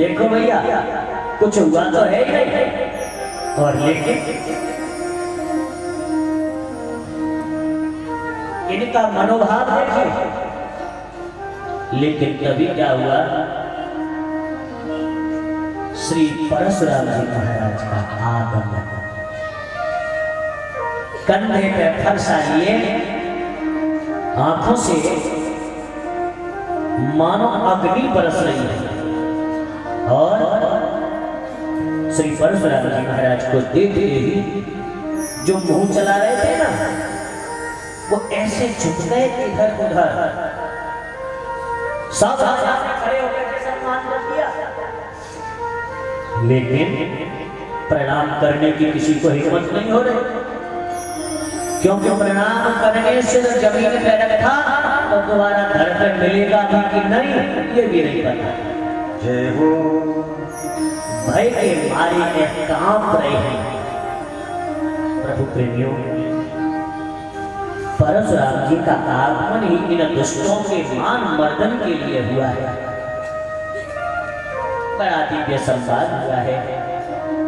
देखो भैया कुछ हुआ तो है ही नहीं, और लेकिन इनका मनोभाव देखिए। लेकिन तभी क्या हुआ, श्री परशुराम जी महाराज का आगमन, कंधे पे फरसा लिए, आंखों से मानो अग्नि बरस रही है, और श्री परशुराम जी महाराज को देखते ही जो मुंह चला रहे थे ना, वो ऐसे झुक गए इधर उधर, सब खड़े होकर के सम्मान कर दिया, लेकिन प्रणाम करने की किसी को हिम्मत नहीं हो रही, क्योंकि प्रणाम करने से जमीन पे रखा तो दोबारा घर पे मिलेगा भी कि नहीं ये भी नहीं पता। जय हो, भय के मारे कांप रहे हैं। प्रभु प्रेमियों, परशुराम जी का आगमन ही इन दुष्टों के मान मर्दन के लिए हुआ है। बड़ा दिव्य संवाद हुआ है।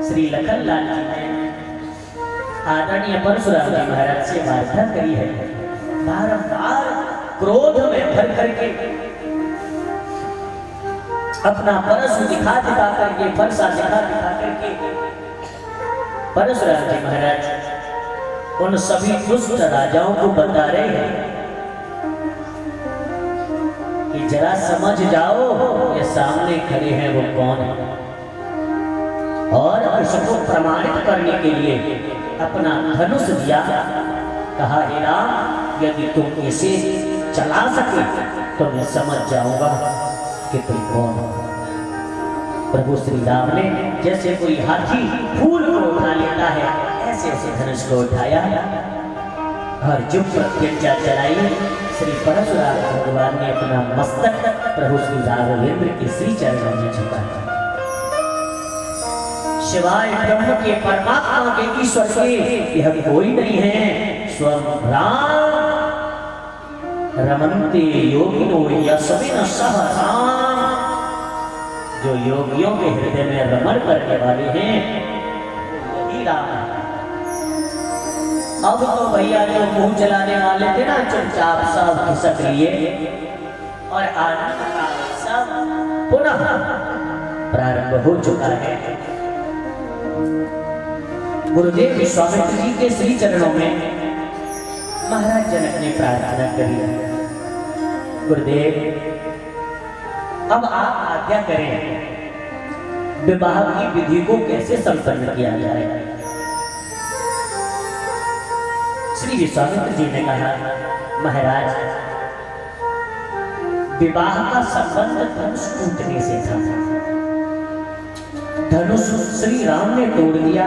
श्री लखनलाल जी ने आदरणीय परशुराम जी महाराज से वार्ता करी है। बारंबार क्रोध में भर करके अपना परशु दिखा करके, फरसा दिखा करके परशुराम जी महाराज उन सभी दुष्ट राजाओं को बता रहे हैं कि जरा समझ जाओ ये सामने खड़े हैं वो कौन है, और इसको प्रमाणित करने के लिए अपना धनुष दिया। कहा, हे राम, यदि तुम इसे चला सके तो मैं समझ जाऊंगा कि तुम कौन हो। प्रभु श्री राम ने जैसे कोई हाथी फूल को उठा लेता है, ऐसे ऐसे धनुष को उठाया और जो प्रत्यंचा चलाई। श्री परशुराम भगवान ने अपना मस्तक प्रभु श्री राघवेंद्र के श्री चरणों में झुकाया। शिवाय ब्रह्म के, परमात्मा के, ईश्वर के यह कोई नहीं है, स्वयं राम रमन्ते योगिनो यस्मिन् सह राम, जो योगियों के हृदय में रमण करने वाले हैं वही राम है। अब तो भैया जो मुंह चलाने वाले थे ना, चुपचाप सब खिसक लिए और आनंद का सब पुनः प्रारंभ हो चुका है। गुरुदेव विश्वामित्र जी के श्री चरणों में महाराज जनक ने प्रार्थना करी, गुरुदेव अब आप आज्ञा करें, विवाह की विधि को कैसे संपन्न किया जाए। श्री विश्वामित्र जी ने कहा, महाराज विवाह का संबंध धनुष टूटने से था। धनुष श्री राम ने तोड़ दिया,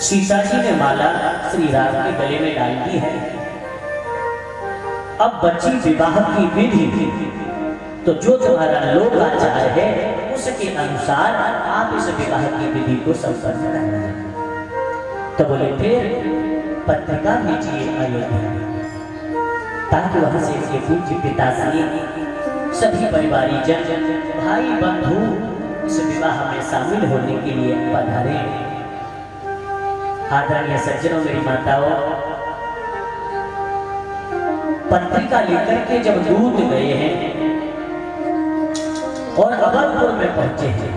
सीता जी ने माला श्री राम के गले में डाल दी है। अब बची विवाह की विधि, तो जो तुम्हारा लोकाचार है उसके अनुसार आप इस विवाह की विधि को संपन्न करें। तो बोले फिर पत्रिका भेजिए अयोध्या, ताकि वहां से इसके पूज्य पिताश्री, सभी परिवारी जन, भाई बंधु इस विवाह में शामिल होने के लिए पधारे। आदरणीय सज्जनों, मेरी माताओं, पत्रिका लेकर के जब दूत गए हैं और अवधपुर में पहुंचे हैं,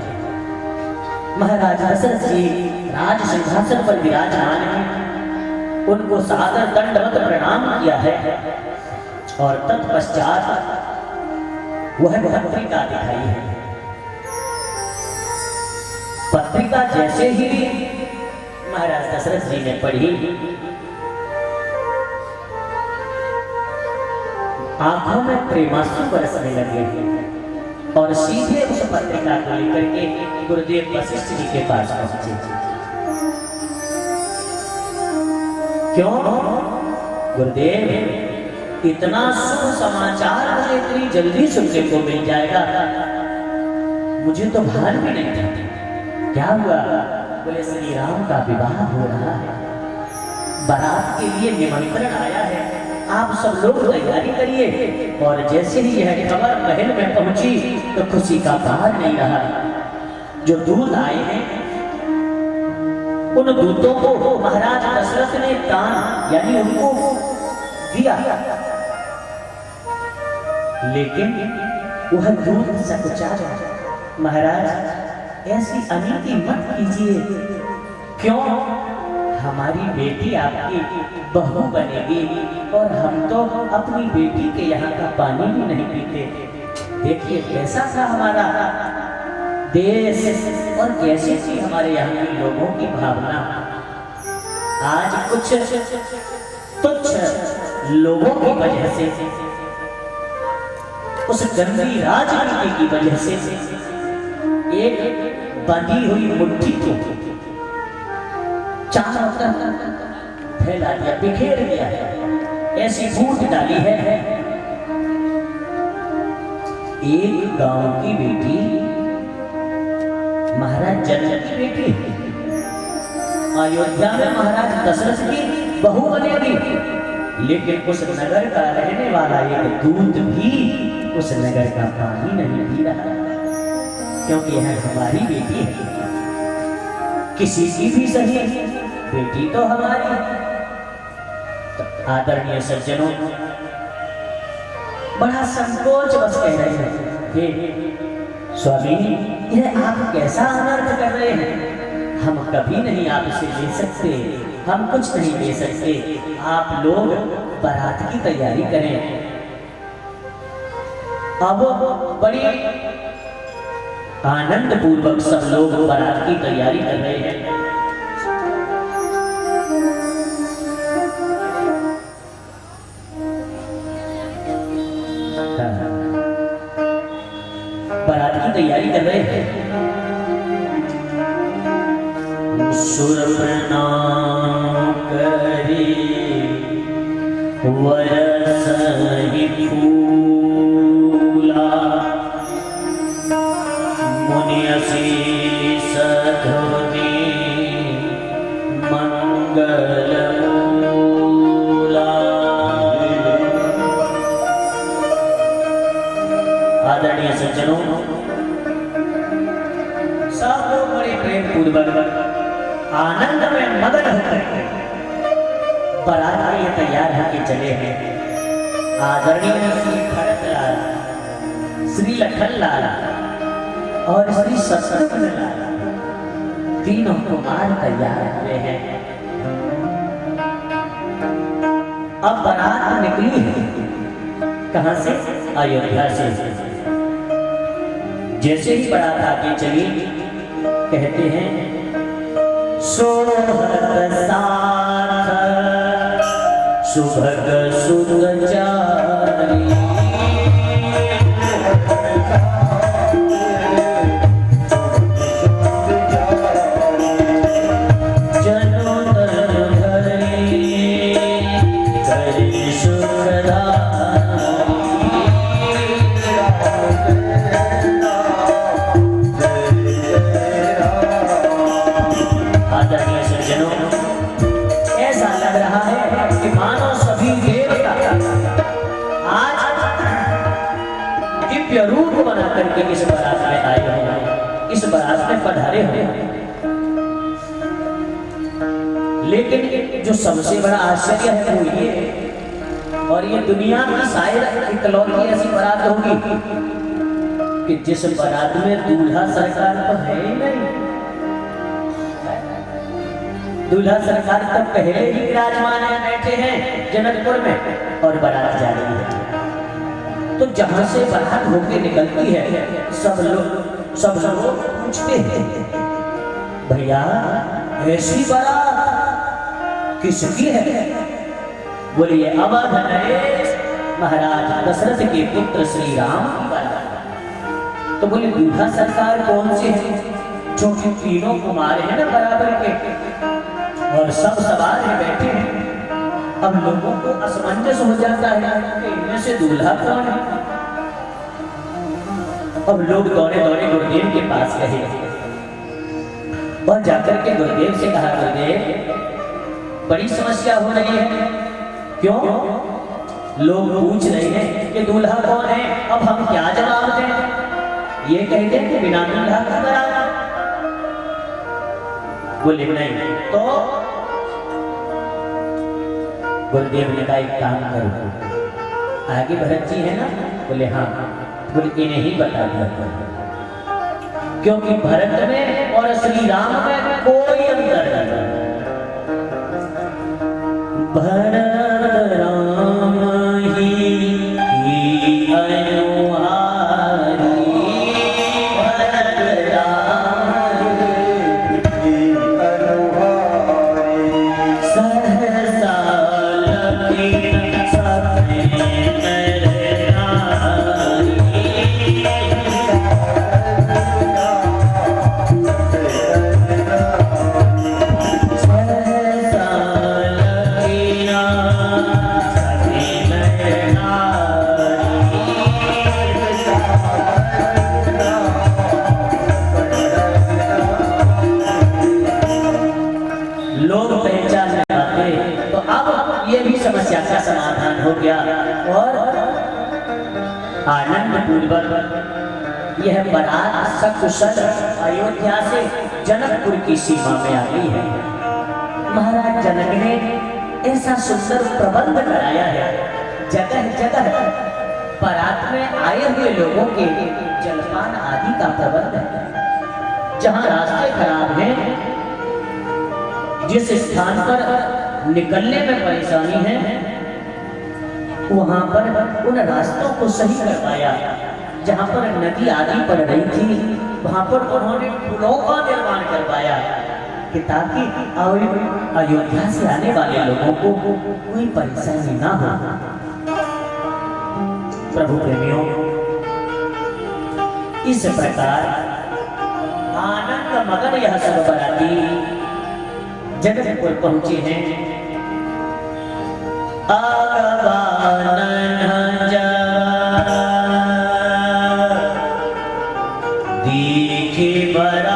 महाराज दशरथ जी राज सिंहासन पर विराजमान हैं, उनको सादर दंडवत प्रणाम किया है और तत्पश्चात वह पत्रिका दिखाई है। पत्रिका जैसे ही महाराज दशरथ जी ने पढ़ी, आंखों में प्रेमाश्रु बरसने लगे और सीधे उस पत्रिका को लेकर के गुरुदेव वशिष्ठ जी के पास पहुंचे। क्यों गुरुदेव, इतना शुभ समाचार मुझे इतनी जल्दी सुनने को मिल जाएगा, मुझे तो भान भी नहीं था। क्या हुआ? बोले श्री राम का विवाह हो रहा है, बारात के लिए निमंत्रण आया है, आप सब लोग तैयारी करिए। और जैसे ही यह खबर महल में पहुंची तो खुशी का पार नहीं रहा। जो दूत आए हैं उन दूतों को महाराज दशरथ ने दान यानी उनको दिया, लेकिन वह दूत सकुचा जाए। महाराज ऐसी अनीति मत कीजिए, क्यों? हमारी बेटी आपकी बहू बनेगी और हम तो अपनी बेटी के यहाँ का पानी भी नहीं पीते। देखिए कैसा था हमारा देश और कैसी थी हमारे यहाँ के लोगों की भावना। आज कुछ तुच्छ लोगों की वजह से, उस गंदी राजनीति की वजह से एक बंधी हुई मुट्ठी को चारों तरफ फैला दिया, बिखेर दिया है, ऐसी फूट डाली है। एक गांव की बेटी महाराज जनक की बेटी अयोध्या में महाराज दशरथ की बहू बनेगी, लेकिन उस नगर का रहने वाला एक दूत भी उस नगर का पानी नहीं पी रहा, क्योंकि यह हमारी बेटी है। किसी की भी सही, बेटी तो हमारी। तो आदरणीय सज्जनों, बड़ा संकोच बस कह रहे हैं, हे स्वामी यह आप कैसा अनर्थ कर रहे हैं? हम कभी नहीं आपसे ले सकते, हम कुछ नहीं ले सकते। आप लोग बारात की तैयारी करें। अब बड़ी आनंद पूर्वक सब लोग बारात की तैयारी कर रहे हैं। बारात की तैयारी कर रहे हैं। सुर प्रणाम करी वरसहि फूला, मुनियसी सधुनी मंगल मूला। आदरणीय सज्जनों, सब लोग बड़े प्रेम पूर्वक आनंद में मगन होकर बारात के लिए तैयार होकर चले हैं। आदरणीय श्री भरतलाल, श्री लखनलाल और श्री शत्रुघ्न लाल तीनों कुमार तैयार हुए हैं। अब बारात निकली है कहां से? अयोध्या से। जैसे ही बारात आगे चली, कहते हैं सोहत साथ सुभग सुत जारी, जनो तन धरी करी सुखदारी। आदरणीय सज्जनों, ऐसा लग रहा है कि मानो सभी देवता आज दिव्य रूप बना करके इस बारात में आए हैं, इस बारात में पधारे हैं। लेकिन जो सबसे बड़ा आश्चर्य है वो ये, और ये दुनिया की शायद इकलौती ऐसी बारात होगी कि जिस बारात में दूल्हा सरकार तो है ही नहीं। दूल्हा सरकार तब पहले ही विराजमान है, बैठे हैं जनकपुर में और बारात जा रही है। तो जहां से बारात होके निकलती है, सब लोग पूछते हैं, भैया ऐसी बारात किसकी है? बोलिए अवध नरेश महाराज दशरथ के पुत्र श्री राम की बारात। तो बोले दूल्हा सरकार कौन से है? जो तीनों कुमार हैं ना बराबर के, और सब सवार है, बैठे हैं। अब लोगों को असमंजस हो जाता है कि इनमें से दूल्हा कौन है। अब लोग दौड़े दौड़े गुरुदेव के पास गए और जाकर के गुरुदेव से कहा, गुरुदेव बड़ी समस्या हो रही है। क्यों? लोग पूछ रहे हैं कि दूल्हा कौन है, अब हम क्या जवाब दें। ये कहते हैं कि बिना दूल्हा का बारात। बोले नहीं तो गुरुदेव ने कहा एक काम करो, आगे भरत जी है ना, बोले हाँ, बोले इन्हें ही बता दिया, क्योंकि भरत में और श्री राम में कोई अंतर नहीं। भरत राम ही अनुहारी, भरत राम ही अनुहारी, सहसा लखीन सतेन नारी। लोग पहचान नहीं पाते, तो अब ये भी समस्या का समाधान हो गया और आनंद पूर्वक यह बारात सकुशल अयोध्या से जनकपुर की सीमा में आ गई है। महाराज जनक ने ऐसा सुंदर प्रबंध कराया है, जगह जगह बारात में आए हुए लोगों के जलपान आदि का प्रबंध है। जहां रास्ते खराब हैं, जिस स्थान पर निकलने में परेशानी है, वहां पर उन रास्तों को सही करवाया। जहां पर नदी आदि पड़ रही थी, वहां पर उन्होंने पुलों का निर्माण करवाया कि ताकि अयोध्या से आने वाले लोगों को कोई परेशानी ना हो। प्रभु प्रेमियों, इस प्रकार आनंद मगन यह सब बराती जनकपुर पहुंचे हैं। आगवानन जा देखे बरा,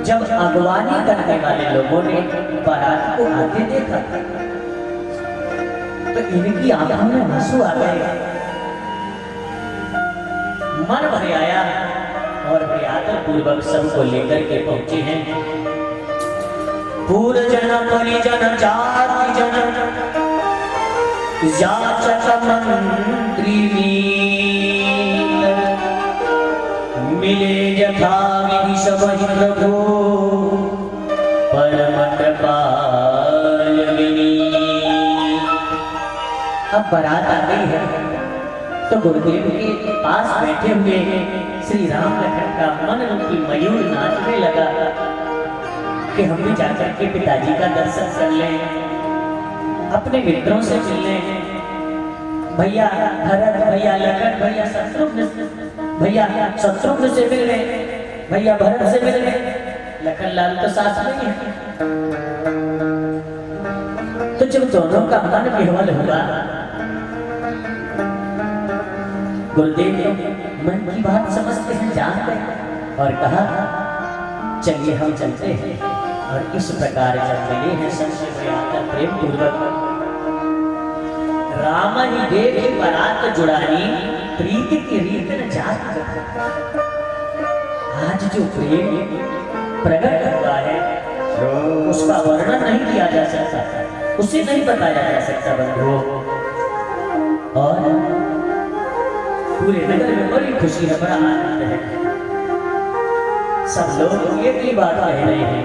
जब अगवानी करने वाले लोगों ने बारात को आते देखा तो इनकी आंखों में आंसू आ गए, मन भर आया और आदर पूर्वक सबको लेकर के पहुंचे हैं। पूर्व जन परिजन जाति जन याचक मंत्री मिले यथा विधि सब प्रभु परम कृपाल विनीत। अब बारात आ गई है तो गुरुदेव के पास बैठे हुए श्री राम लखन का मन रूपी मयूर नाचने लगा कि हम भी जाकर के पिताजी का दर्शन कर लें, अपने मित्रों से मिल लें, भैया भरत, भैया लखन, भैया शत्रुघ्न, भैया शत्रुघ्न से मिल लें, भैया भरत से मिल लें। लखन लाल तो साथ में ही है। तो जब दोनों का मन विह्वल हुआ, गुरुदेव मन की बात समझते हैं, जानते हैं और कहा चलिए हम चलते हैं। और इस प्रकार जब मिले हैं सबसे प्यार प्रेम पूर्वक, राम ही देख बारात जुड़ानी प्रीति की रीत न जात। आज जो प्रेम प्रकट हुआ है उसका वर्णन नहीं किया जा सकता, उसे नहीं बताया जा सकता बंधुओं। और पूरे नगर में बड़ी खुशी है, बड़ा आनंद है। सब लोग एक ही बात कह रहे हैं,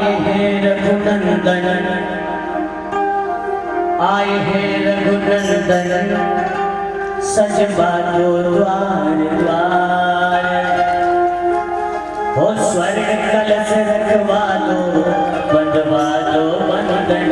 आए हैं रघुनंदन, आए हैं रघुनंदन, सजवा दो द्वार द्वार, हो स्वर्ण कलश रखवा दो, बंधवा दो बंधन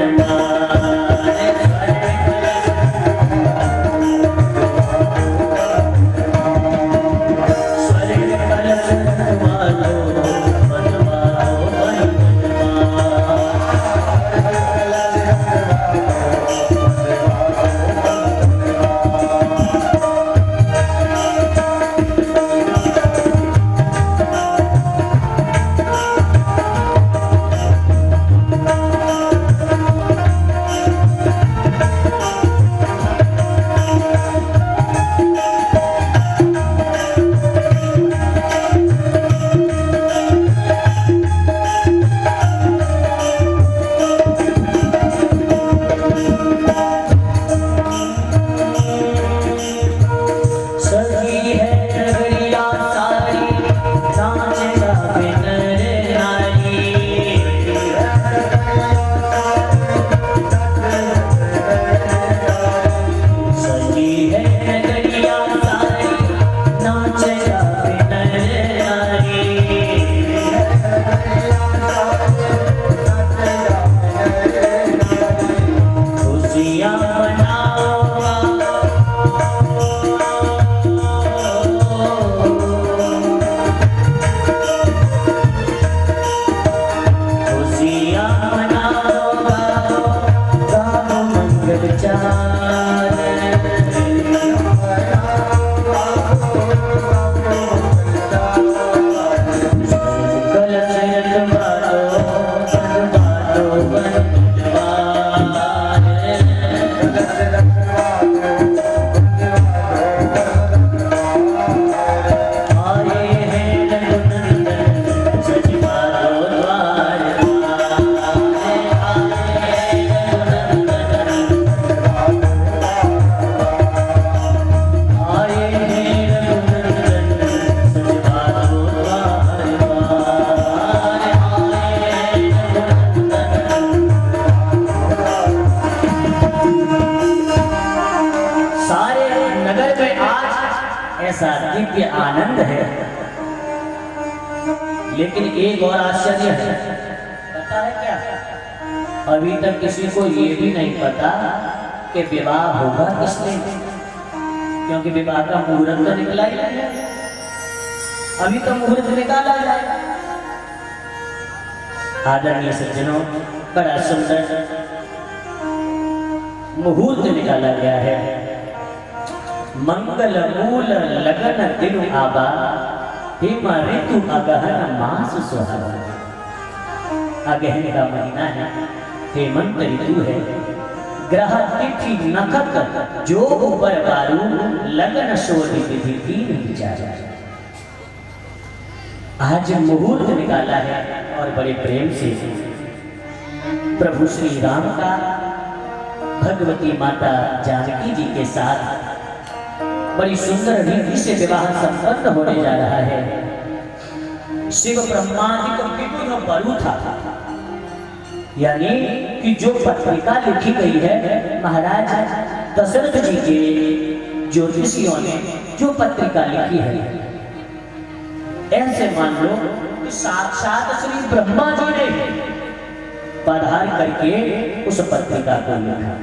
ऐसा दिव्य आनंद है। लेकिन एक और आश्चर्य है, पता है क्या? अभी तक किसी को ये भी नहीं पता कि विवाह होगा किसने, क्योंकि विवाह का मुहूर्त तो निकला ही नहीं, अभी तो मुहूर्त निकाला जाए। आदरणीय सज्जनों, बड़ा सुंदर मुहूर्त निकाला गया है। मंगल मूल लगन दिन आबा, हेम ऋतु अगहन मास सुहावा। अगहन का महीना है, हेमंत ऋतु है, ग्रह तिथि नक्षत्र जो ऊपर बारू, लगन शोधि विधि तीन विचार। आज मुहूर्त निकाला है और बड़े प्रेम से प्रभु श्री राम का भगवती माता जानकी जी के साथ बड़ी सुंदर रीति से विवाह संपन्न होने जा रहा है। शिव ब्रह्मादिक विघ्न बरु था, यानी कि जो पत्रिका लिखी गई है महाराज दशरथ जी के ज्योतिषियों ने जो पत्रिका लिखी है, ऐसे मान लो कि साक्षात श्री ब्रह्मा जी ने पधार करके उस पत्रिका को लिखा।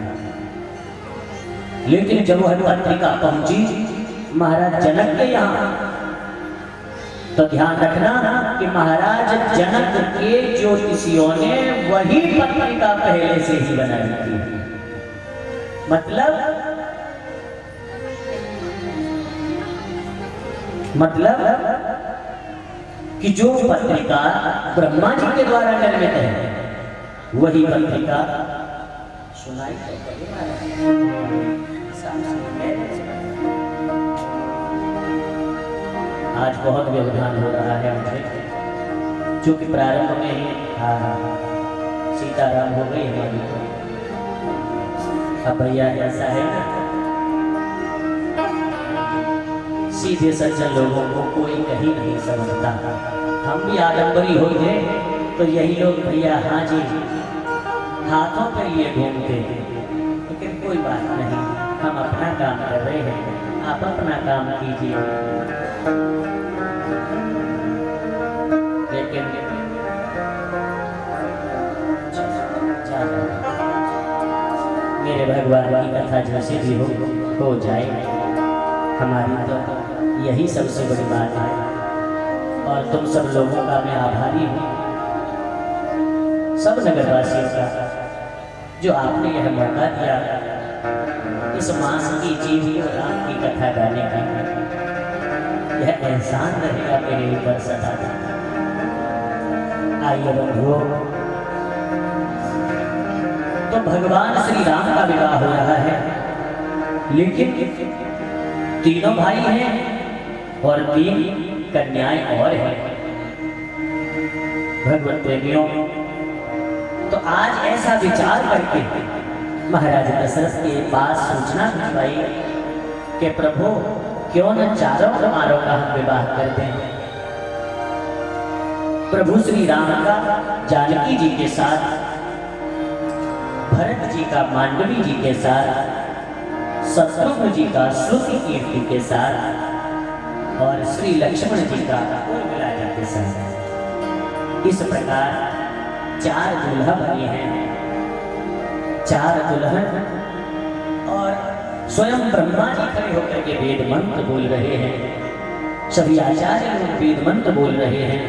लेकिन जब वह पत्रिका पहुंची महाराज जनक के यहाँ, तो ध्यान रखना कि महाराज जनक के ज्योतिषियों ने वही पत्रिका पहले से ही बनाई थी। मतलब कि जो पत्रिका ब्रह्मा जी के द्वारा निर्मित है, वही पत्रिका सुनाई। आज बहुत व्यवधान हो रहा है मुझे, क्योंकि प्रारंभ में ही सीताराम हो गई हमारी। अब भैया ऐसा है ना, सीधे सज्जन लोगों को कोई कहीं नहीं समझता। हम भी आडम्बरी हो गए तो यही लोग भैया हाँ जी हाथों पे लिए घूमते, लेकिन कोई बात नहीं, हम अपना काम कर रहे हैं, आप अपना काम कीजिए। लेकिन मेरे भगवान की कथा जैसे भी हो जाए, हमारी तो यही सबसे बड़ी बात है। और तुम सब लोगों का मैं आभारी हूँ, सब नगरवासियों का, जो आपने यह मौका दिया इस मास की जीवी और राम की कथा गाने का। यह एहसान रहेगा मेरे ऊपर सदा। आइए बंधुओं, तो भगवान श्री राम का विवाह हो रहा है, लेकिन तीनों भाई हैं और 3 कन्याएं और हैं। भगवत प्रेमियों, तो आज ऐसा विचार करके महाराज दशरथ के पास सूचना भिजवाई कि प्रभु क्यों न चारों कुमारों का हम विवाह करते हैं। प्रभु श्री राम का जानकी जी के साथ, भरत जी का मांडवी जी के साथ, शत्रुघ्न जी का श्रुति कीर्ति के साथ, और श्री लक्ष्मण जी का उर्मिला जी के साथ। इस प्रकार 4 दुल्हा बने हैं, 4 दुल्हन, और स्वयं ब्रह्मा जी खड़े होकर के वेद मंत्र बोल रहे हैं, सभी आचार्य लोग वेद मंत्र बोल रहे हैं,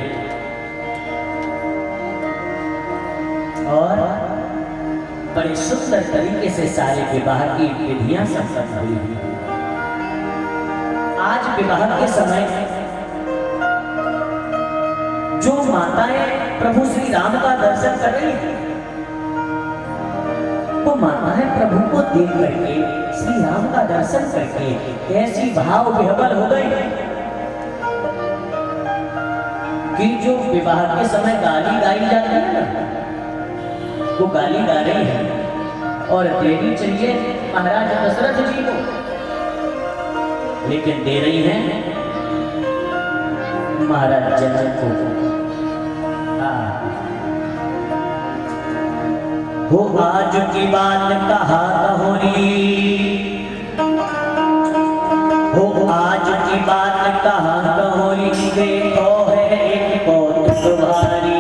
और बड़े सुंदर तरीके से सारे विवाह की विधियां संपन्न हुई हैं। आज विवाह के समय जो माताएं प्रभु श्री राम का दर्शन कर रही हैं, वो माताएं प्रभु को देख करके, श्री राम का दर्शन करके ऐसी भाव विह्वल हो गई कि जो विवाह के समय गाली गाई जाती है ना, वो गाली गा रही है और देनी चाहिए महाराज दशरथ जी को, लेकिन दे रही है महाराज जनक को। हो आज की बात कहा कहोरी, हो आज की बात कहा कहोरी, देखो है एक बहुत भारी,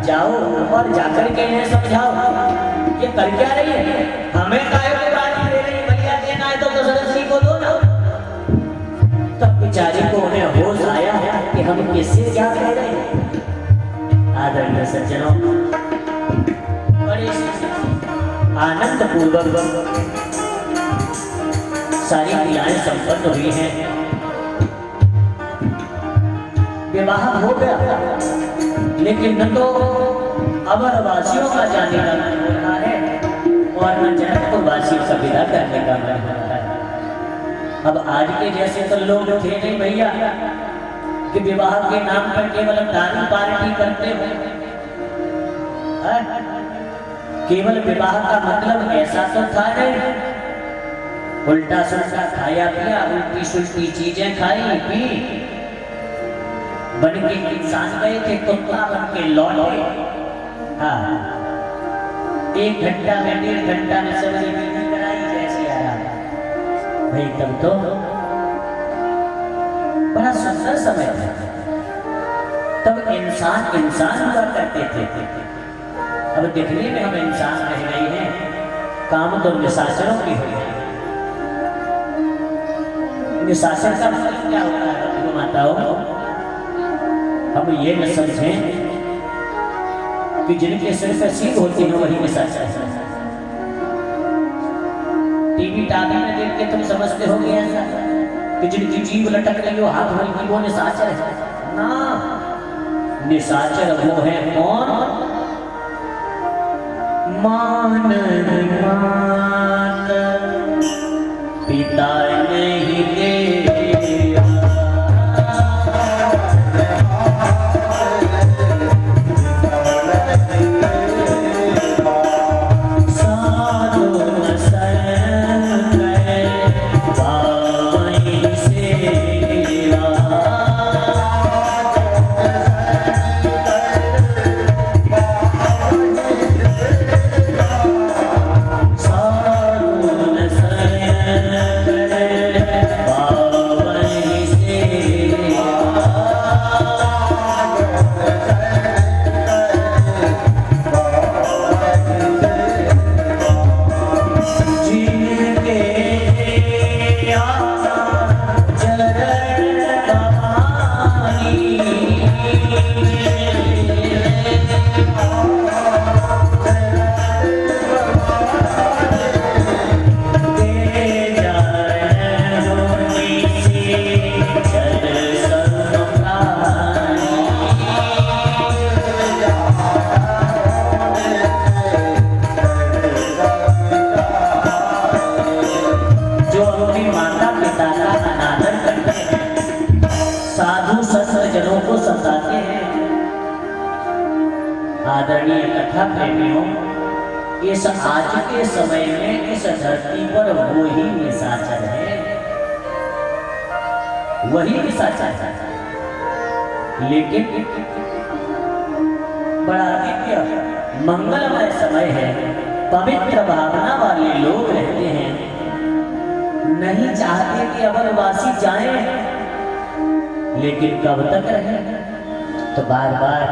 जाओ और जाकर के इन्हें समझाओ ये कर क्या रही है, हमें काहे को गाली दे रही है, भैया देना है तो दशरथ जी को दो ना। तब बेचारी को उन्हें होश आया कि हम किससे क्या कह रहे हैं। आदरणीय सज्जनों, बड़े आनंद पूर्वक सारी क्रियाएं संपन्न हुई हैं, विवाह हो गया, लेकिन न तो अवरवासियों का जाने का मन हो रहा है और न जनकपुर वासियों का विदा करने का मन हो रहा है। अब आज के जैसे तो लोग थे नहीं भैया कि विवाह के नाम पर केवल दारू पार्टी करते हो, केवल विवाह का मतलब ऐसा तो था नहीं, उल्टा सुल्टा खाया पिया, उल्टी सुल्टी चीजें खाई पी, बन के इंसान गए थे, कुत्ता बन के लौटे। हाँ, 1 घंटा में 1.5 घंटा में सब्जी नहीं कराई जैसे आया, भाई तब तो बड़ा सुंदर समय था। तब इंसान इंसान हुआ करते थे। अब दिखने में हम इंसान रह गए हैं, काम तो निशाचरों की हो गई। निशाचर का मतलब क्या होता है आपको माताओं? हम ये न समझें कि जिनके सिर पे सीख होती है वही निशाचर है। टीवी टावी में देख के तुम समझते हो ऐसा कि जिनकी जीभ लटक रही हो, हाथ भरी की, वो निशाचर है ना। निशाचर वो है कौन? मान मान पिता नहीं दे आदरणीय कथा प्रेमियों, इस आज के समय में इस धरती पर वो ही निशाचर है, वही निशाचर है। लेकिन बड़ा दिव्य मंगलमय समय है, पवित्र भावना वाले लोग रहते हैं, नहीं चाहते कि अवनवासी जाएं, लेकिन कब तक रहे? तो बार बार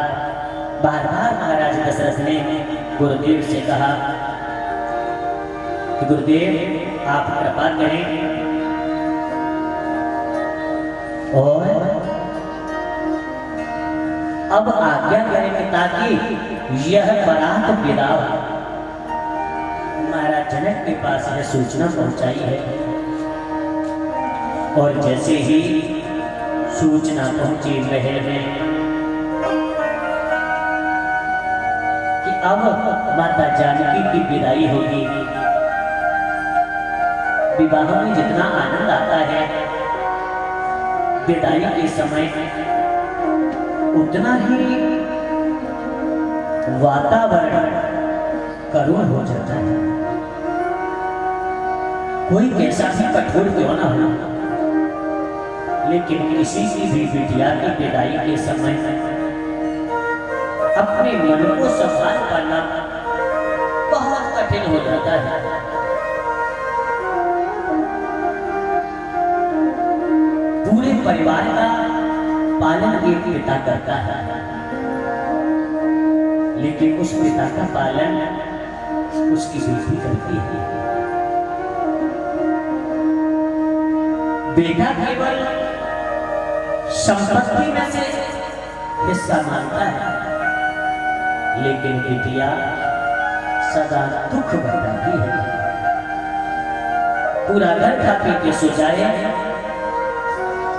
महाराज दशरथ ने गुरुदेव से कहा कि गुरुदेव आप कृपा करें और अब आज्ञा करें ताकि यह बारात विदा महाराज जनक के पास यह सूचना पहुंचाई है। और जैसे ही सूचना पहुंची महल में अब माता जानकी की विदाई होगी। विवाह में जितना आनंद आता है, विदाई के समय उतना ही वातावरण करुण हो जाता है। कोई कैसा भी कठोर क्यों ना हो, लेकिन किसी की भी बिटिया की विदाई के समय अपने मन को संभाल पाना बहुत कठिन हो जाता है। पूरे परिवार का पालन एक पिता करता है, लेकिन उस पिता का पालन उसकी बेटी करती है। बेटा केवल संपत्ति में से हिस्सा मांगता है, लेकिन बिटिया सदा दुख बताती है। पूरा घर खा पी के सो जाए,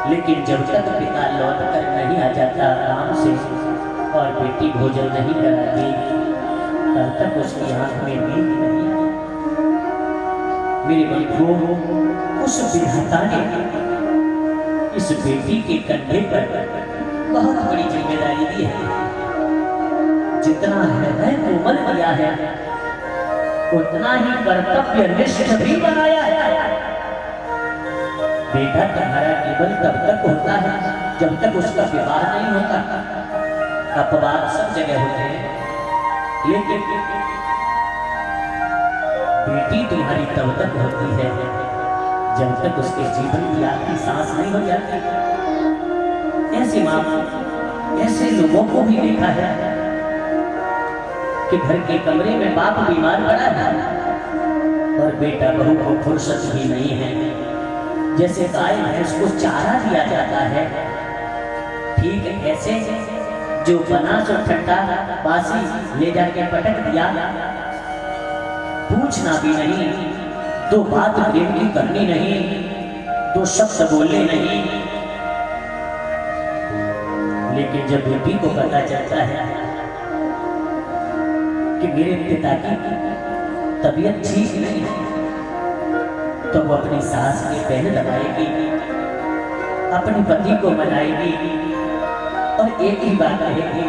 लेकिन जब तक पिता लौट कर नहीं आ जाता काम से और बेटी भोजन नहीं कराती, तब तक उसकी आंख में नींद नहीं आती। मेरे बंधुओं, उस विधाता ने इस बेटी के कंधे पर बहुत बड़ी जिम्मेदारी दी है। जितना हृदय कोमल किया है, उतना ही कर्तव्य निष्ठ भी बनाया है। बेटा तुम्हारा केवल तब तक होता है जब तक उसका विवाह नहीं होता। अपवाद सब जगह होते हैं, लेकिन बेटी तुम्हारी तब तक होती है जब तक उसके जीवन की आखिरी सांस नहीं हो जाती। ऐसी माँ, ऐसे लोगों को भी देखा है कि घर के कमरे में बाप बीमार पड़ा है और बेटा बहू को फुर्सत भी नहीं है। जैसे गाय भैंस को चारा दिया जाता है, ठीक ऐसे जो बना सो ठंडा बासी ले जाके पटक दिया, पूछना भी नहीं, दो बात प्रेम की करनी नहीं, दो शब्द बोलने नहीं। लेकिन जब बेटी को पता चलता है कि मेरे पिता की तबीयत ठीक नहीं है, तो वो अपनी सास के पैर दबाएगी, अपने पति को मनाएगी और एक ही बात कहेगी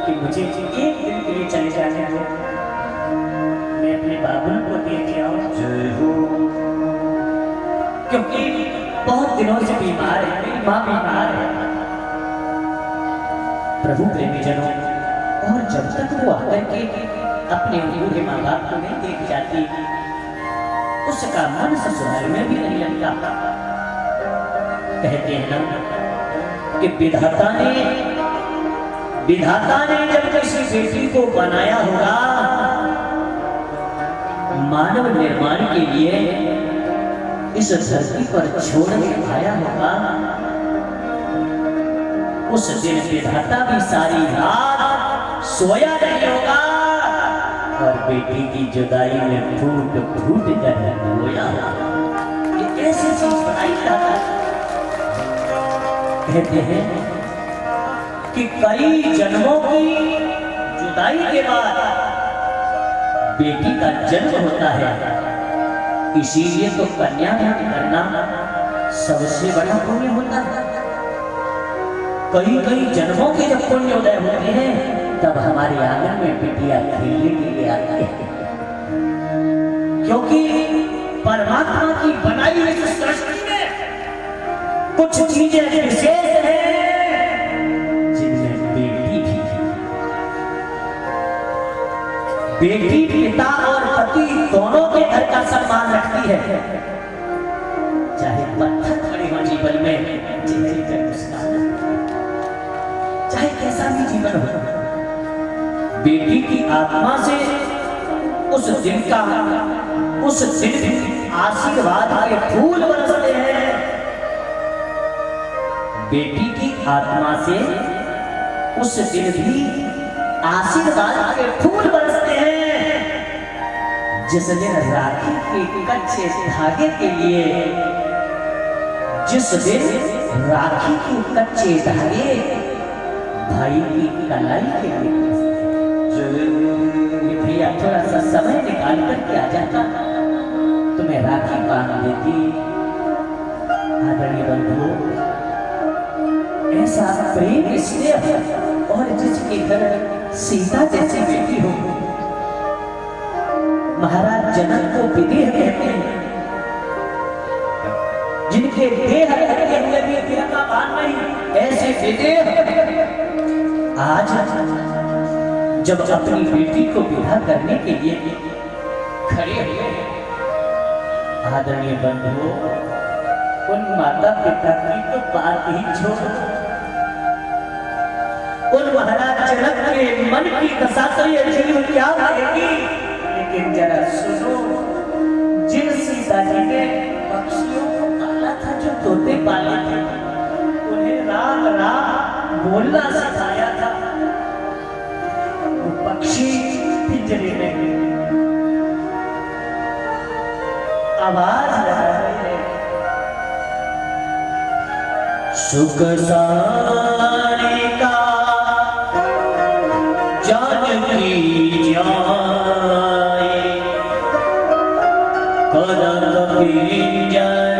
कि मुझे एक दिन के लिए चले जाने दो, मैं अपने बाबुल को देख आऊं। जय हो। क्योंकि बहुत दिनों से बीमार है, मेरी माँ बीमार है। प्रभु प्रेमी जनों, और जब तक वो आकर के अपने बूढ़े माँ बाप को नहीं देख जाती, उसका मन ससुराल में भी नहीं लगता। कहते हैं ना कि विधाता ने जब किसी बेटी को बनाया होगा मानव निर्माण के लिए, इस धरती पर छोड़ने आया होगा, उस दिन विधाता भी सारी रात सोया नहीं होगा और बेटी की जुदाई में फूट फूट कर रोया। ये ऐसी चीज बनाई जाता है। कहते हैं कि कई जन्मों की जुदाई के बाद बेटी का जन्म होता है। इसीलिए तो कन्यादान करना सबसे बड़ा पुण्य होता है। कई जन्मों के जब पुण्योदय होते हैं, तब हमारे आंगन में बिटिया खेलने के लिए आती है। क्योंकि परमात्मा की बनाई हुई सृष्टि में कुछ चीजें विशेष हैं जिनमें बेटी पिता और पति दोनों के घर का सम्मान रखती है। चाहे पत्थर खड़े हो जीवन में, चाहे कैसा भी जीवन हो, बेटी की आत्मा से उस दिन आशीर्वाद के फूल बरसते हैं। बेटी की आत्मा से उस दिन भी आशीर्वाद के फूल बरसते हैं। जिस दिन राखी के कच्चे धागे के लिए, जिस दिन राखी के कच्चे धागे भाई की कलाई के लिए, भैया थोड़ा सा समय निकाल कर के आ जाता तो मैं राखी बांध देती। आदरणीय बंधुओं, ऐसा प्रेम स्नेह और जिसके घर सीता जैसी बेटी हो, महाराज जनक को विदेह कहते हैं, जिनके देह रहते हुए भी देह का भान नहीं, ऐसे विदेह आज जब अपनी बेटी को विवाह करने के लिए खड़े हुए। आदरणीय बंधुओं, उन माता पिता की तो बात ही छोड़ो, उन महाराज जनक के मन की दशा तो ये जीव क्या करेगी। लेकिन जरा सुनो, जिन सीता जी ने पक्षियों को पाला था, जो तोते पाले थे, उन्हें राम राम बोलना सिखाया था। पक्षी पिंजरे में आवाज लगा रहे हैं, सुख सारी का जानकी जाए, कदम पिंजर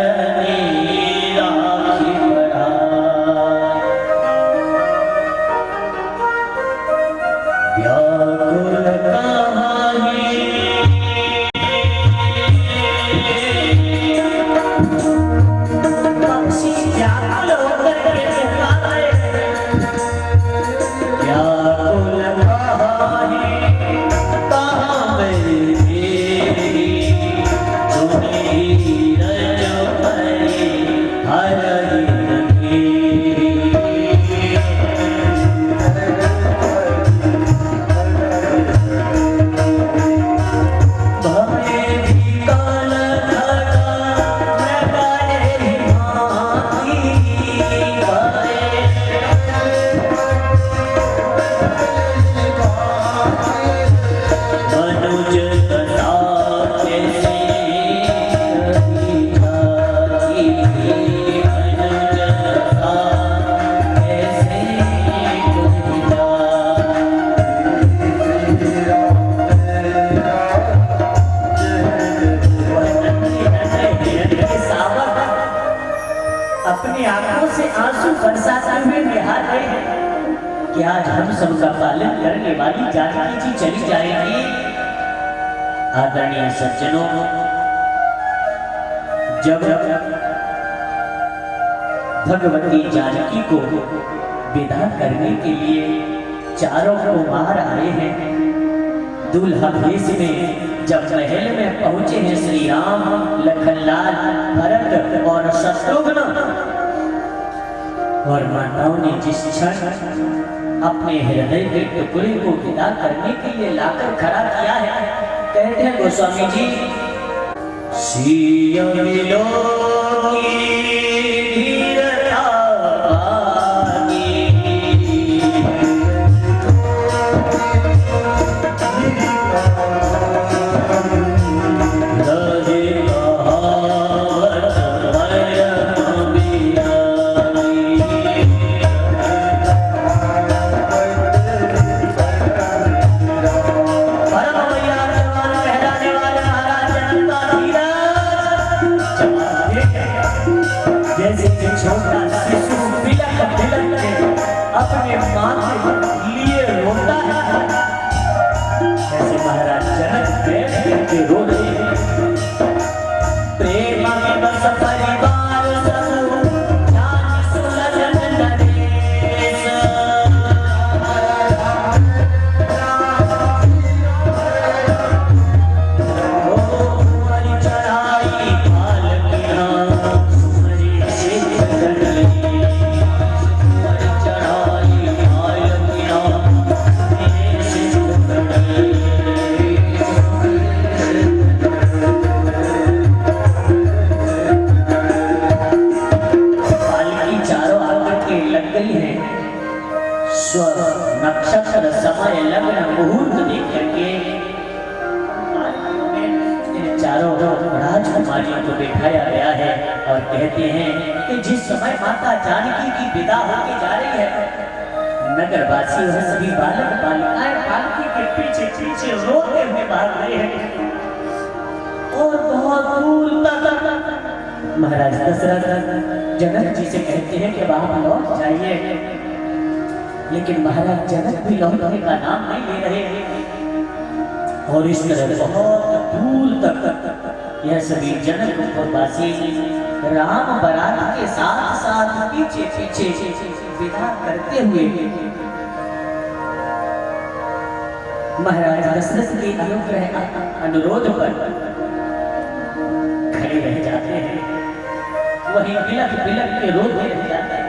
तुम्हें अपनी आंखों से आंसू बरसाते हुए निहार रहे हैं कि आज हम सबका पालन करने वाली जानकी जी चली जाएगी। आदरणीय सज्जनों, जब भगवती जानकी को विदा करने के लिए चारों कुमार आए हैं, दूल्हा भेष में जब महल में पहुंचे हैं श्री राम, लखनलाल, भरत और शत्रुघ्न, और माताओं ने जिस क्षण अपने हृदय के टुकड़े को विदा करने के लिए लाकर खड़ा किया है, कहते हैं गोस्वामी जी, सिया मिलो की धीरता पानी, छोटा शिशु बिलक बिलक के अपने मां के लिए रोता है, ऐसे महाराज जनक बैठ के रो रहे हैं। प्रेम में बस परिवार सब जान सुलझन नरेश, ओ हमारी चढ़ाई पालकियां नक्षत्र समय लग्न मुहूर्त देख करके चारों राजकुमारियों को बिठाया गया है और कहते हैं कि जिस समय माता जानकी की विदा होके जा रही है, नगरवासी और सभी बालक बालिकाएं पालकी के पीछे पीछे रोते हुए भाग रहे हैं और बहुत दूर तक महाराज दशरथ जनक जी से कहते हैं कि आप लौट जाइए, लेकिन महाराज जनक भी लौटने का नाम नहीं ले रहे और इस तरह बहुत दूर तक यह सभी जनकपुरवासी राम बारात के साथ साथ पीछे पीछे विदा करते हुए महाराज दशरथ के अनुग्रह अनुरोध पर खड़े रह जाते हैं, वही बिलक बिलक के रोते रह जाते हैं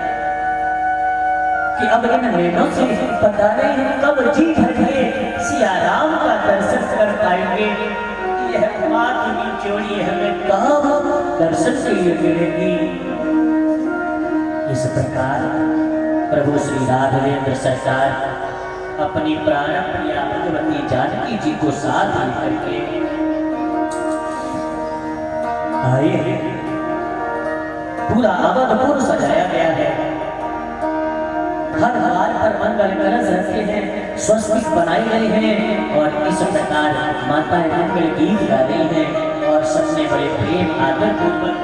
कि अब इन नैनों से पता नहीं हम कब जी भर के सिया राम का दर्शन कर पाएंगे, यह माँ की जोड़ी हमें कब दर्शन के लिए मिलेगी। इस प्रकार प्रभु श्री राघवेंद्र सरकार अपनी प्राण प्रिया भगवती जानकी जी को साथ लेकर के आए हैं। पूरा अवधपुर सजाया गया है, हर द्वार पर मंगल कलश रखे हैं, स्वस्तिक बनाए गए हैं और इस प्रकार माताएं मंगल गीत गा रही हैं और सबसे बड़े प्रेम आदर पूर्वक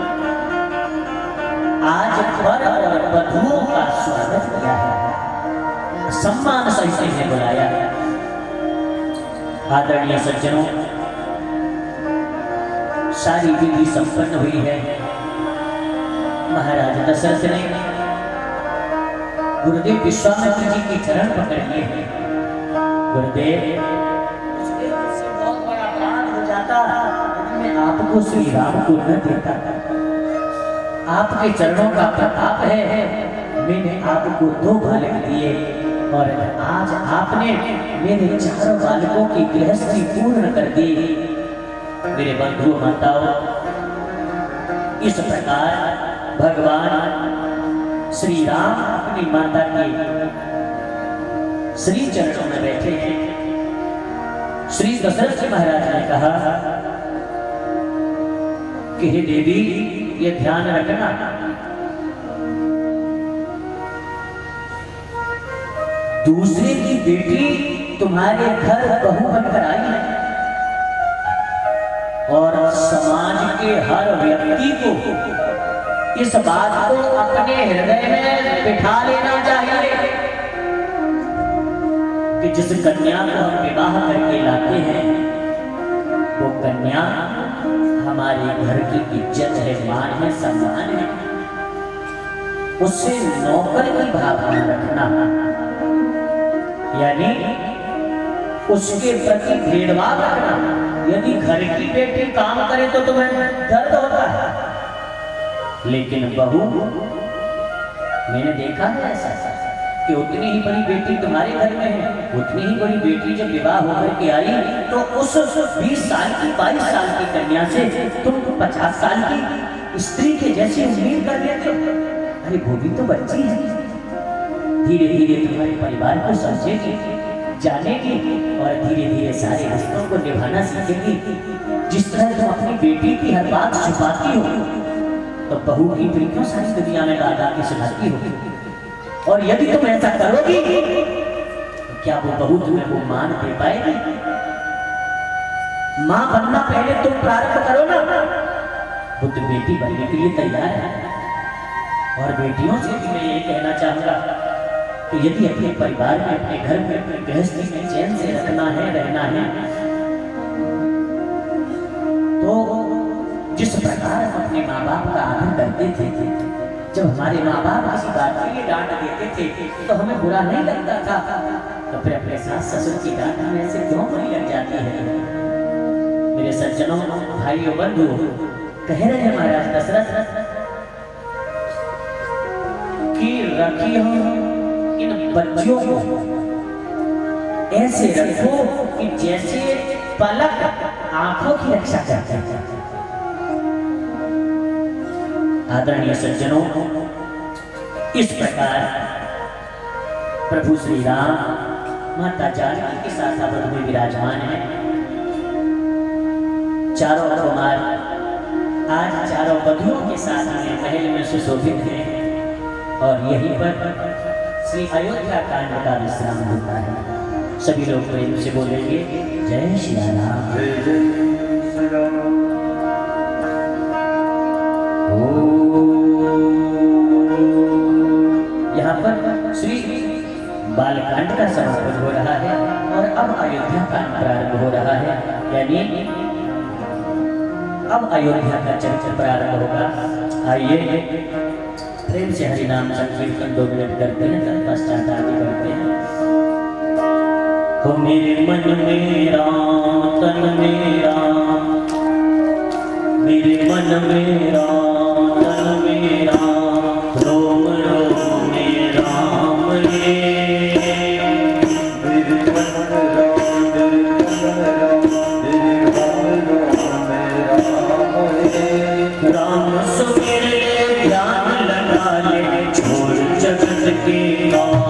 आज वर और वधुओं का स्वागत किया है, सम्मान सहित इन्हें बुलाया है। आदरणीय सज्जनों, सारी विधि संपन्न हुई है। महाराज दशरथ ने गुरुदेव विश्वामित्र जी के चरण पकड़ लिए हैं। गुरुदेव, उससे बहुत बड़ा अपराध हो जाता, मैं आपको श्री राम को न देता। आपके चरणों का प्रताप है, मैंने आपको 2 बालक दिए और आज आपने मेरे 4 बालकों की गृहस्थी पूर्ण कर दी। मेरे बंधु माताओं, इस प्रकार भगवान श्री राम अपनी माता के श्री चरणों में बैठे हैं। श्री दशरथ जी महाराज ने कहा कि हे देवी, ये ध्यान रखना, दूसरे की बेटी तुम्हारे घर बहू बनकर आई है और समाज के हर व्यक्ति को इस बात को अपने हृदय में बिठा लेना चाहिए कि जिस कन्या को हम विवाह करके लाते हैं वो कन्या हमारे घर की इज्जत है, मान है, सम्मान है। उससे नौकर की भावना रखना, यानी उसके प्रति भेदभाव रखना। यदि घर की बेटी काम करे तो तुम्हें दर्द होता है, लेकिन बहू, मैंने देखा है ऐसा कि उतनी ही बड़ी बेटी तुम्हारे घर में है, उतनी ही बड़ी बेटी जब विवाह होकर के आई तो उस 20 साल की 22 साल की कन्या से तुम 50 साल की स्त्री के जैसी उम्मीद कर लेते हो। अरे वो भी तो बच्ची है, धीरे धीरे तुम्हारे परिवार को समझेगी, जानेगी और धीरे धीरे सारे रिश्तों को निभाना सीखेगी। जिस तरह तुम अपनी बेटी की हर बात छुपाती हो तो बहू की फिर क्यों सारी दुनिया में दादा की सुनाती हो? और यदि तुम ऐसा करोगी तो क्या वो बहू तुम्हें वो मान दे पाएगी? मां बनना पहले तुम प्रारंभ करो ना, वो तो बेटी बनने के लिए तैयार है। और बेटियों से भी मैं ये कहना चाहूंगा कि यदि अपने परिवार में, अपने घर में, अपने गृहस्थी में चैन से रखना है, रहना है, तो जिस प्रकार हम अपने माँ बाप का आदर करते थे, जब हमारे माँ बाप किसी बात के लिए डांट देते थे तो हमें बुरा नहीं लगता था, तो फिर अपने सास ससुर की डांट हमें ऐसे क्यों बुरी लग जाती है? मेरे सज्जनों, भाइयों, बंधु, कह रहे हैं महाराज दशरथ कि रखी हो इन बच्चियों को ऐसे रखो कि जैसे पलक आंखों की रक्षा करते हैं। आदरणीय सज्जनों, इस प्रकार प्रभु श्री राम माता जानकी के साथ अवध में विराजमान है। चारों कुमार आज चारों वधुओं के साथ में महल में सुशोभित हैं और यहीं पर श्री अयोध्या कांड का विश्राम होता है। सभी लोग प्रेम से बोलेंगे जय श्री राम। यहाँ पर श्री बालकांड का समापन हो रहा है और अब अयोध्या कांड प्रारंभ हो रहा है, यानी अब अयोध्या का चरित्र प्रारंभ होगा। आइए प्रेम से हरि नाम संकीर्तन 2 मिनट करते हैं, तत्पश्चात आगे बढ़ते हैं। हो मेरे मन में राम, तन में राम, मेरे मन में राम, तन में राम, रोम रोम में राम रे। मेरे मन में राम, मेरे तन में राम, मेरे राम में राम रे। राम सुमिर ध्यान लगा ले, छोड़ जगत के राम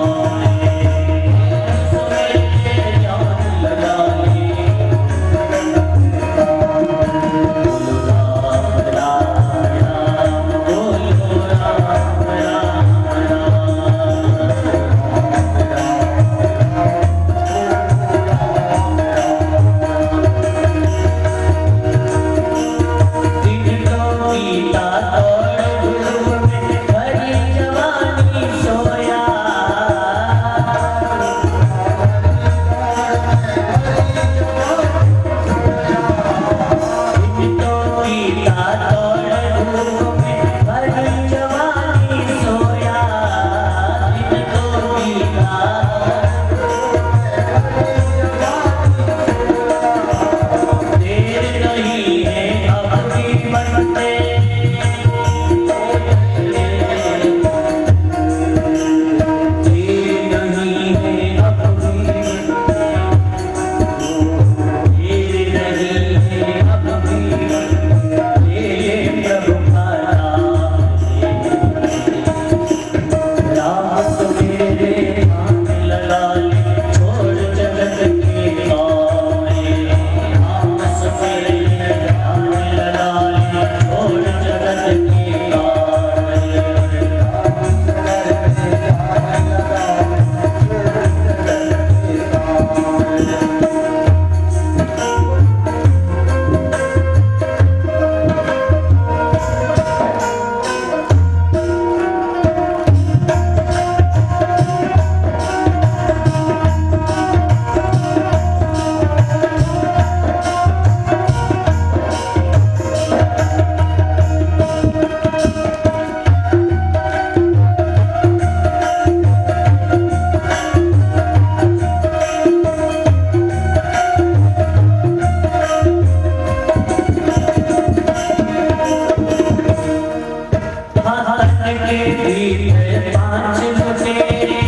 के भीतर पांच लुटेरे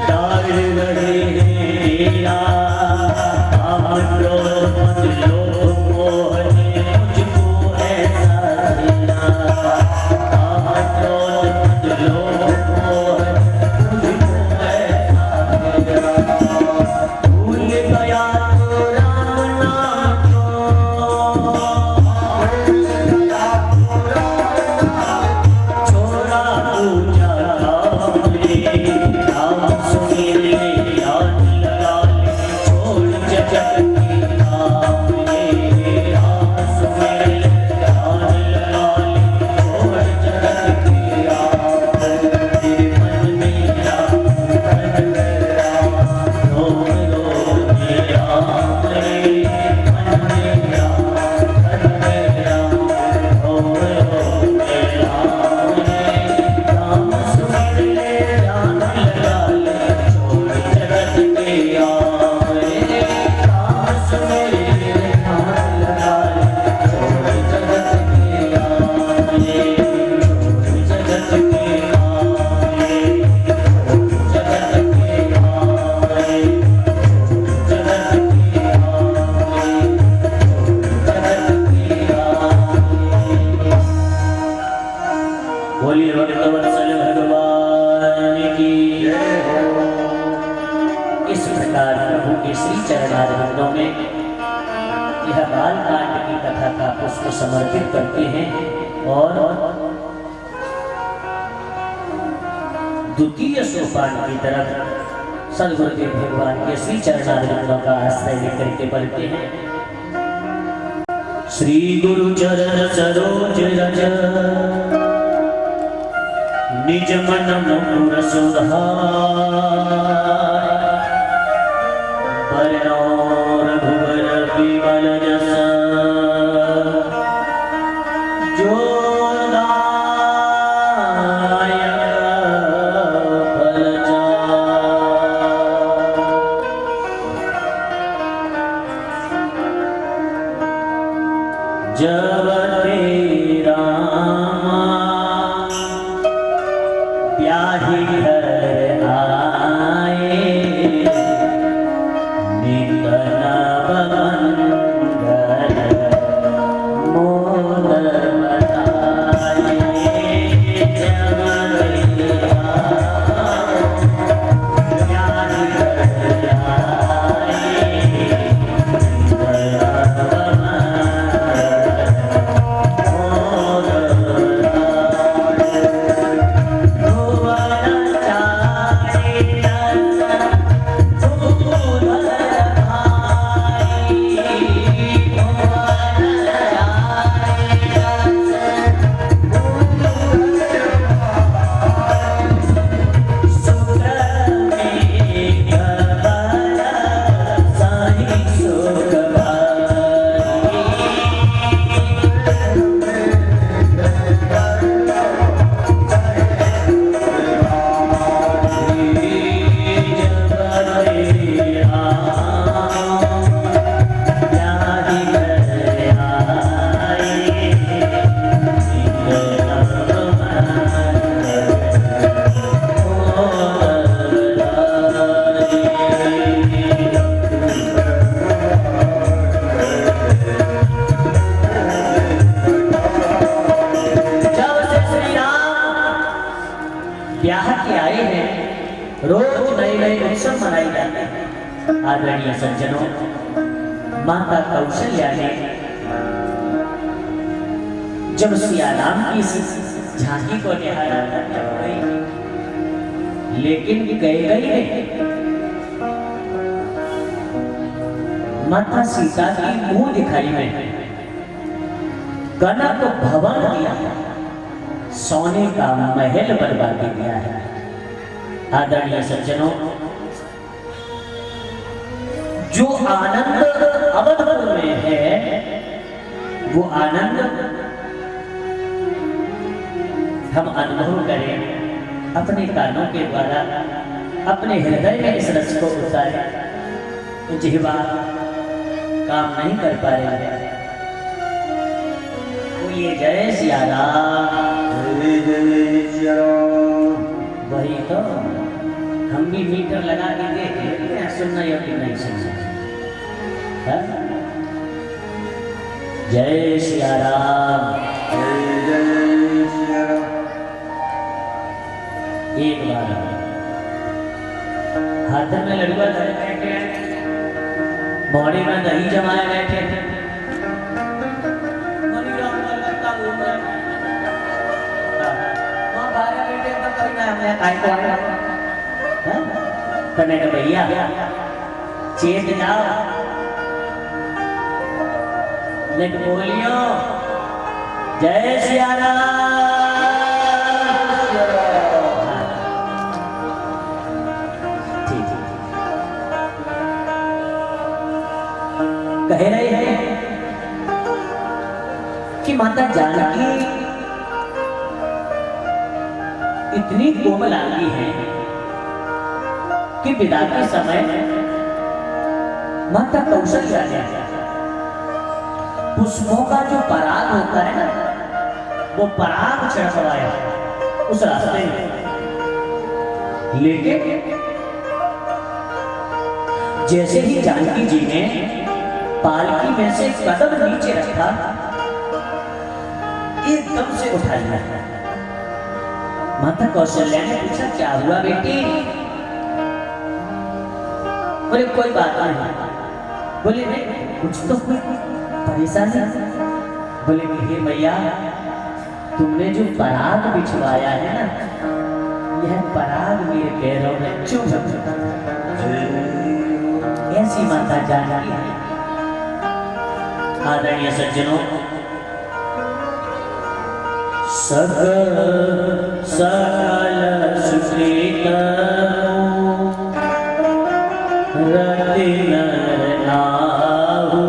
डाल रहे हैं डेरा उसको समर्पित करते हैं और द्वितीय सोपान की तरफ सदगुरुदेव भगवान के श्री चरणारविंदों का आश्रय लेकर के बढ़ते हैं। श्री गुरु चरण सरोज रज निज मन मुकुर सुधार बरनौर भुवर विमल जस आदरणीय सज्जनों, माता कौशल्या ने जब सिया राम की झांकी को निहारा लेकिन कैकेयी ने माता सीता की मुंह दिखाई में कनक भवन दिया, सोने का महल बर्बाद किया है। आदरणीय सज्जनों, जो आनंद अवधपुर में है वो आनंद हम अनुभव करें अपने कानों के द्वारा, अपने हृदय में इस रस को उतारें। जिह्वा काम नहीं कर पा रहे हैं, जय सिया राम। जय जय सिया राम। वही तो हम भी मीटर लगा के देख लेते हैं सुनना या कि नहीं सुनना। जय सिया राम। जय जय सिया राम। एक बार हाथ में लड़ुआ धरे बैठे बॉडी में दही जमाए बैठे भैया चेत जाओ लेट बोलियो जय सिया राम। कह रहे हैं कि माता जानकी इतनी कोमलांगी है कि विदा के समय माता कौशल्या ने पुष्पों का जो पराग होता है ना वो पराग छिड़कवाया उस रास्ते में लेके जैसे ही जानकी जी ने पालकी में से कदम नीचे रखा एकदम से उठा लिया। माता कौशल्या ने पूछा क्या हुआ बेटी? बोले कोई बात नहीं। बोले नहीं कुछ तो कोई परेशानी? बोले हे भैया तुमने जो पराग बिछवाया है ना यह पराग मेरे पैरों में चुभ ऐसी माता जानकी है। आदरणीय सज्जनों सकल सुकृत रतिन नाहु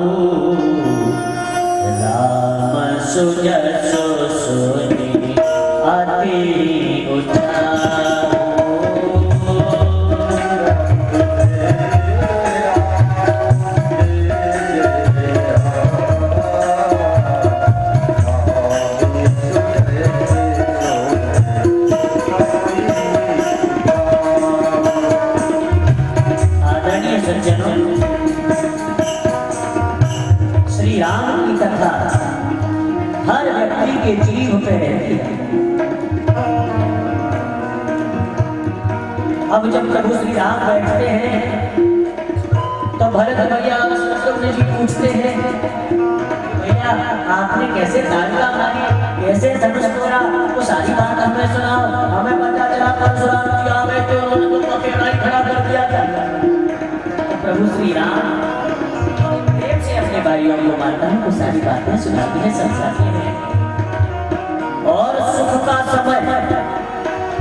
राम सुजसो सोनी अति उचाहु। श्री राम की कथा हर व्यक्ति के जीव पे रहती है। अब जब प्रभु श्री राम बैठते हैं तो भरत भैया शत्रुघ्न जी पूछते हैं भैया आपने कैसे तालिका मारी कैसे धनुष तोड़ा वो सारी बात हमें सुनाओ। हमें पता चला परशुराम जी आ गए थे उन्होंने तो अकेला ही खड़ा कर दिया था। प्रभु श्री राम प्रेम से अपने भाइयों को माता को सारी बातें सुनाते हैं समझाते हैं और सुख का समय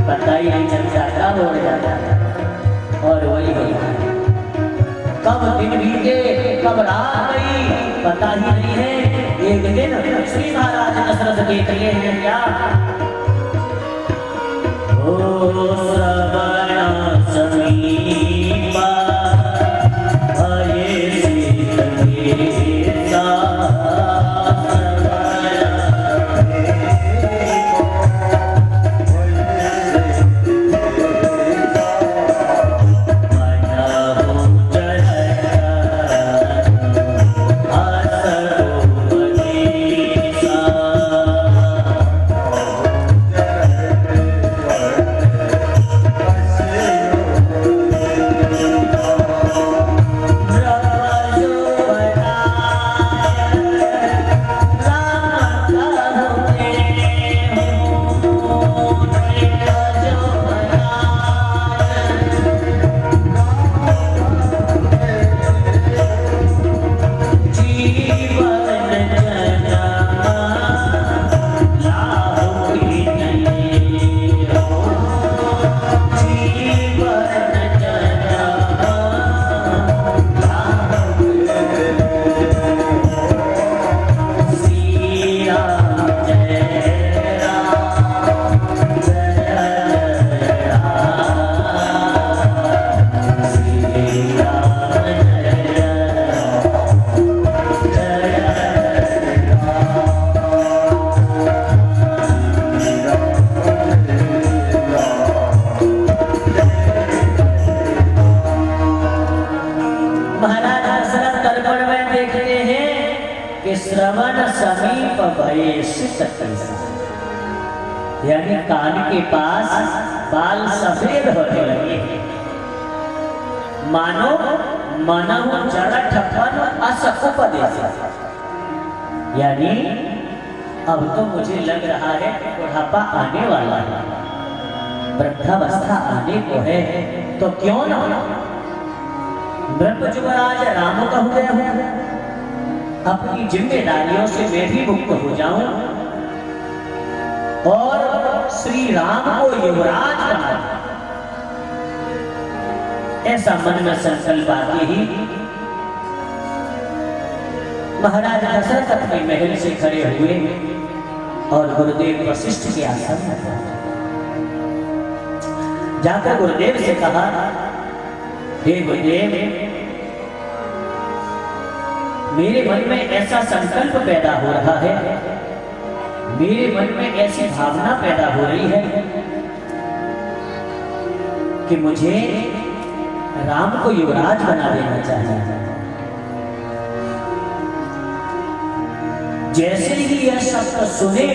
पता ही नहीं चलता कब हो जाता और वही वही कब दिन बीते कब रात गई पता ही नहीं है। एक दिन श्री महाराज दशरथ देख लिए हैं क्या ओ श्रवण समीपा समीप भये सित कैसा, यानी कान के पास बाल सफेद होने लगे, मानो मनहु जड़ठपन अस उपदेश, यानी अब तो मुझे लग रहा है बुढ़ापा आने वाला है, वृद्धावस्था आने को है, तो क्यों ना ब्रह्म युवराज राम का हृदय हो, अपनी जिम्मेदारियों से मैं भी मुक्त हो जाऊं और श्री राम को युवराज बना, ऐसा मन में संकल्प आते ही महाराज दशरथ अपने महल से खड़े हुए और गुरुदेव वशिष्ठ के आसन में जाकर गुरुदेव से कहा, हे गुरुदेव, मेरे मन में ऐसा संकल्प पैदा हो रहा है, मेरे मन में ऐसी भावना पैदा हो रही है कि मुझे राम को युवराज बना देना चाहिए। जैसे ही यह शब्द सुने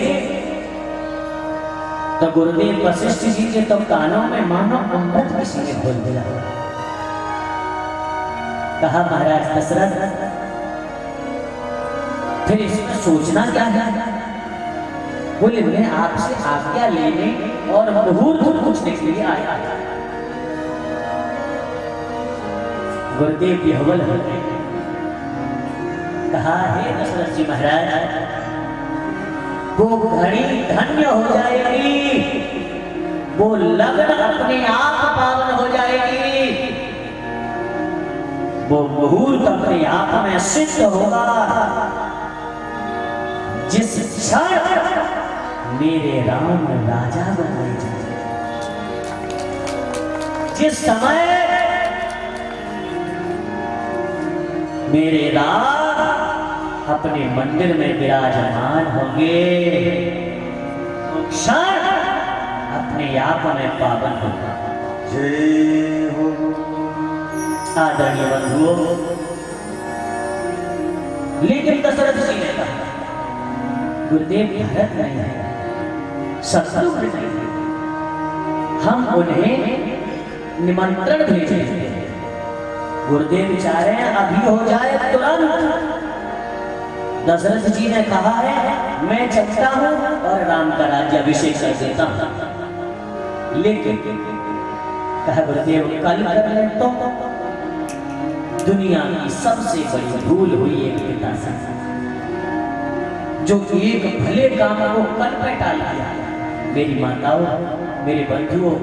तो गुरुदेव वशिष्ठ जी के तो कानों में मानो अमृत किसी ने खोल दिया। कहा, महाराज दशरथ, फिर इसमें सोचना क्या है? बोले, मैं आपसे आज्ञा लेने और मुहूर्त पूछने के लिए आया। गुरुदेव विह्वल हो गए। कहा, हे दशरथ जी महाराज, वो घड़ी धन्य हो जाएगी, वो लगन अपने आप पावन हो जाएगी, वो मुहूर्त अपने आप में सिद्ध होगा जिस क्षण मेरे राम राजा बनाए जाए, जिस समय मेरे राम अपने मंदिर में विराजमान होंगे, क्षण अपने आप में पावन होगा। जय हो। आदरणीय बंधुओं, लेकिन दशरथ जी ने कहा, गुरुदेव भरत नहीं है, शत्रुघ्न नहीं है, हम उन्हें निमंत्रण भेजेंगे। गुरुदेव चाह रहे हैं अभी हो जाए तुरंत। दशरथ जी ने कहा है, मैं चलता हूं और राम का राज्य अभिषेक कर देता हूं, लेकिन कहा, गुरुदेव कल कर ले तो दुनिया की सबसे बड़ी भूल हुई एक पिता से, जो एक भले काम को कल पे टाल दिया। मेरी माताओं, मेरे बंधुओं,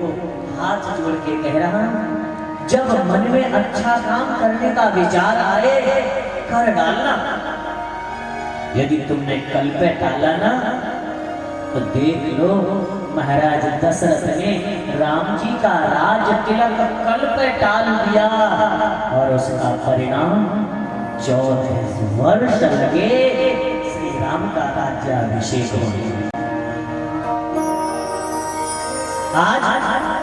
हाथ जोड़ के कह रहा हूं, जब मन में अच्छा काम करने का विचार आए, कर डालना। यदि तुमने कल पे टाला ना, तो देख लो महाराज दशरथ ने राम जी का राज तिलक कल पे टाल दिया और उसका परिणाम 14 वर्ष लगे श्री राम का राज्याभिषेक होने। आज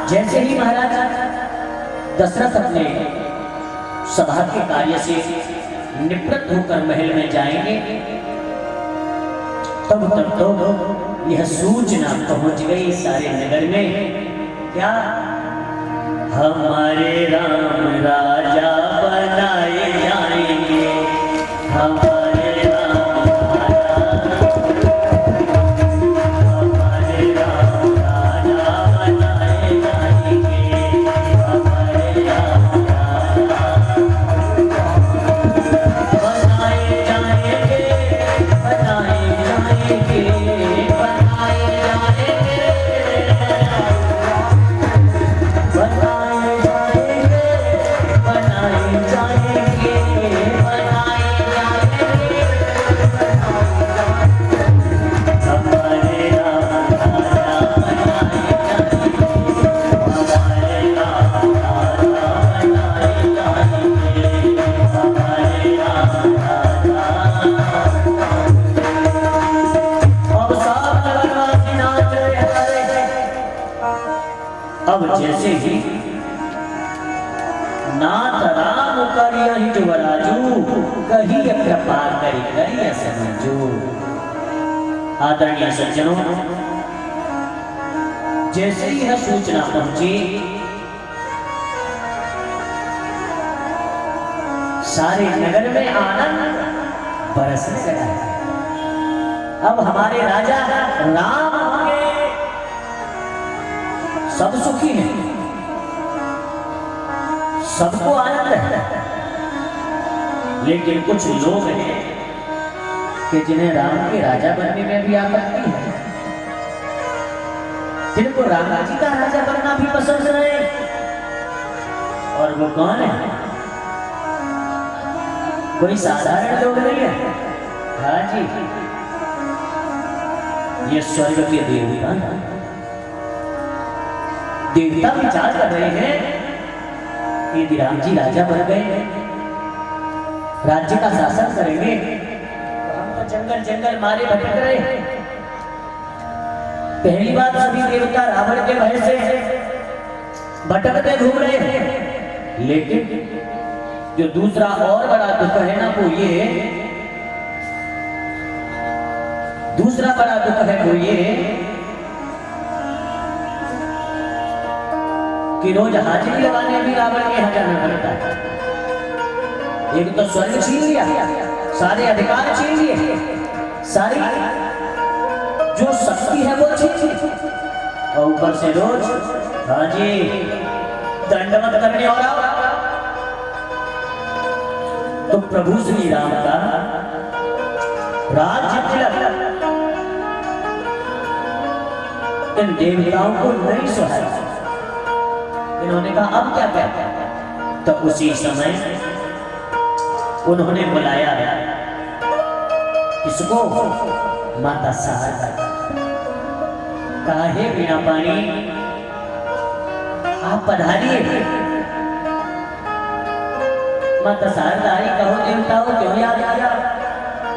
जैसे ही महाराज दशरथ अपने सभा के कार्य से निवृत्त होकर महल में जाएंगे, तब तक तो यह सूचना पहुंच गई सारे नगर में, क्या हमारे राम राजा बनाए जाएंगे, हमारे राम राजा, हमारे राम राजा बनाए जाएंगे, हमारे राम राजा बनाए जाएंगे, बनाए जाएंगे, बनाए जाएंगे, बनाए जाएंगे, बनाए जाएंगे, बनाए जाएंगे, हमारे राम राजा बनाए जाएंगे, हमारे राम राजा बनाए जाएंगे, हमारे राम राजा। अब सब नगरवासी नाच रहे हैं। अब जैसे ही नाथ राम करियहि युवराजू, कही कृपा करी करिय समझू, आदरणीय सज्जनों, जैसे ही यह सूचना पहुंची, सारे नगर में आनंद बरसने लगा। अब हमारे राजा राम होंगे, सब सुखी हैं, सबको आनंद है। लेकिन कुछ लोग हैं कि जिन्हें राम के राजा बनने में भी आपत्ति है, जिनको राम जी का राजा बनना भी पसंद नहीं। और वो कौन है? कोई साधारण लोग नहीं है। हाँ जी, ये स्वर्ग के देवता देवता विचार कर रहे हैं कि यदि राम जी राजा बन गए, राज्य का शासन करेंगे, तो हम तो जंगल जंगल मारे भटक रहे। पहली बात, सभी देवता रावण के भय से भटकते घूम रहे हैं। लेकिन जो दूसरा और बड़ा दुख है ना, वो ये, दूसरा बड़ा दुख है वो ये कि रोज हाजिरी लगाने भी रावण के यहाँ जाना पड़ता है। एक तो स्वर्ग छीन लिया, सारे अधिकार छीन लिए, सारी जो शक्ति है वो छीन ली, और ऊपर से रोज हाजी दंडवत करने और आओ। तो प्रभु श्री राम का राज्य तिलक इन देवताओं को नहीं सुहाया। इन्होंने कहा अब क्या क्या। तो उसी समय उन्होंने बुलाया किसको? माता शारदा। कहा, हे वीणा पानी, आप पधारिए। माता शारदा आई, कहो देवताओं क्यों याद आया?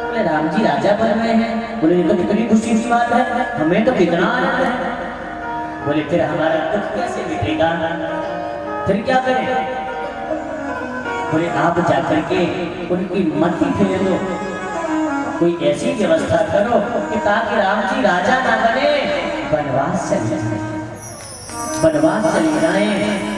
बोले राम जी राजा बन रहे हैं। बोले ये तो कितनी खुशी की बात है, हमें तो कितना आनंद है। बोले फिर हमारा दुख कैसे मिटेगा, फिर क्या करें? बोले आप जाकर के उनकी मति फेर दो, कोई ऐसी व्यवस्था करो कि ताकि राम जी राजा ना बने, वनवास चले जाए, वनवास चले जाए।